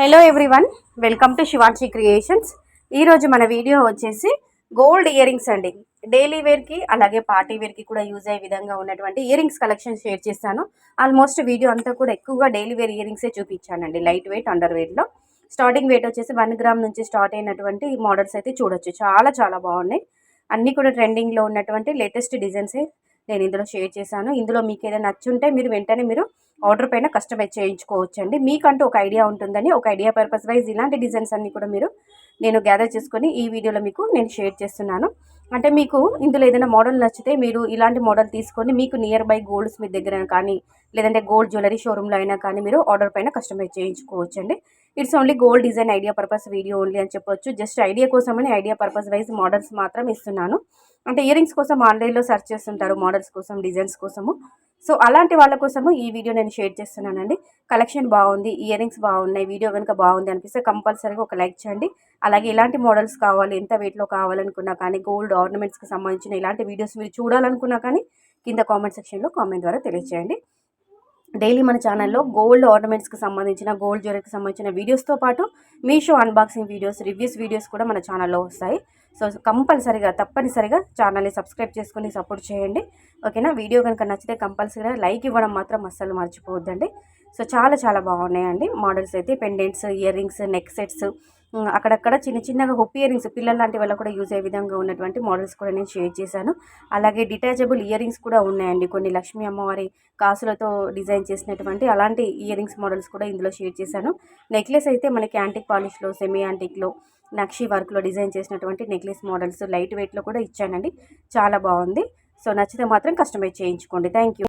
Hello everyone, welcome to Shivanshi creations. ఈరోజు మన video వచ్చేసి గోల్డ్ ఇయర్ రింగ్స్ అండి. డైలీ వేర్కి అలాగే పార్టీ వేర్కి కూడా యూజ్ అయ్యే విధంగా ఉన్నటువంటి ఇయర్ రింగ్స్ కలెక్షన్ షేర్ చేస్తాను. ఆల్మోస్ట్ వీడియో అంతా కూడా ఎక్కువగా డైలీ వేర్ ఇయర్ రింగ్సే చూపించానండి. లైట్ వెయిట్, అండర్ వెయిట్లో. స్టార్టింగ్ వెయిట్ వచ్చేసి 1 గ్రామ్ నుంచి స్టార్ట్ అయినటువంటి మోడల్స్ అయితే చూడొచ్చు. చాలా చాలా బాగున్నాయి. అన్నీ కూడా ట్రెండింగ్లో ఉన్నటువంటి లేటెస్ట్ డిజైన్సే నేను ఇందులో షేర్ చేశాను. ఇందులో మీకు ఏదైనా నచ్చుంటే మీరు వెంటనే ఆర్డర్ పైన కస్టమైజ్ చేయించుకోవచ్చండి. మీకంటూ ఒక ఐడియా ఉంటుందని, ఒక ఐడియా పర్పస్ వైజ్ ఇలాంటి డిజైన్స్ అన్నీ కూడా నేను గ్యాదర్ చేసుకొని ఈ వీడియోలో మీకు నేను షేర్ చేస్తున్నాను. అంటే మీకు ఇందులో ఏదైనా మోడల్ నచ్చితే మీరు ఇలాంటి మోడల్ తీసుకొని మీకు నియర్ బై గోల్డ్ స్మిత్ దగ్గర కానీ లేదంటే గోల్డ్ జ్యువెలరీ షోరూంలో అయినా కానీ మీరు ఆర్డర్ పైన కస్టమైజ్ చేయించుకోవచ్చండి. It's only gold design idea purpose video only అని చెప్పొచ్చు. జస్ట్ ఐడియా కోసమని ఐడియా పర్పస్ వైజ్ మోడల్స్ మాత్రం ఇస్తున్నాను. అంటే ఇయర్ రింగ్స్ కోసం ఆన్లైన్లో సెర్చ్ చేస్తుంటారు మోడల్స్ కోసం, డిజైన్స్ కోసము. సో అలాంటి వాళ్ళ కోసము ఈ వీడియో నేను షేర్ చేస్తున్నానండి. కలెక్షన్ బాగుంది, ఇయర్ రింగ్స్ బాగున్నాయి, వీడియో కనుక బాగుంది అనిపిస్తే కంపల్సరీగా ఒక లైక్ చేయండి. అలాగే ఇలాంటి మోడల్స్ కావాలి, ఎంత వెయిట్లో కావాలనుకున్నా కానీ, గోల్డ్ ఆర్నమెంట్స్కి సంబంధించిన ఇలాంటి వీడియోస్ మీరు చూడాలనుకున్నా కానీ కింద కామెంట్ సెక్షన్లో కామెంట్ ద్వారా తెలియజేయండి. డైలీ మన ఛానల్లో గోల్డ్ ఆర్నమెంట్స్కి సంబంధించిన, గోల్డ్ జ్యువెలరీకి సంబంధించిన వీడియోస్తో పాటు Meesho unboxing videos, reviews videos కూడా మన ఛానల్లో వస్తాయి. సో కంపల్సరీగా తప్పనిసరిగా ఛానల్ని సబ్స్క్రైబ్ చేసుకొని సపోర్ట్ చేయండి. ఓకేనా? వీడియో కనుక నచ్చితే కంపల్సరీగా లైక్ ఇవ్వడం మాత్రం అస్సలు మర్చిపోవద్దండి. సో చాలా చాలా బాగున్నాయండి మోడల్స్ అయితే. Pendants, ear rings, neck sets, అక్కడక్కడ చిన్న చిన్నగా హుప్ ఇయర్ రింగ్స్ పిల్లల లాంటి వాళ్ళకు కూడా యూజ్ అయ్యే విధంగా ఉన్నటువంటి మోడల్స్ కూడా నేను షేర్ చేశాను. అలాగే డిటాచబుల్ ఇయర్ రింగ్స్ కూడా ఉన్నాయండి. కొన్ని లక్ష్మీ అమ్మవారి కాసులతో డిజైన్ చేసినటువంటి అలాంటి ఇయర్ రింగ్స్ మోడల్స్ కూడా ఇందులో షేర్ చేశాను. నెక్లెస్ అయితే మనకి యాంటిక్ పాలిష్లో, సెమీ యాంటిక్లో, నక్షి వర్క్లో డిజైన్ చేసినటువంటి నెక్లెస్ మోడల్స్ లైట్ వెయిట్లో కూడా ఇచ్చానండి. చాలా బాగుంది. సో నచ్చితే మాత్రం కస్టమైజ్ చేయించుకోండి. Thank you.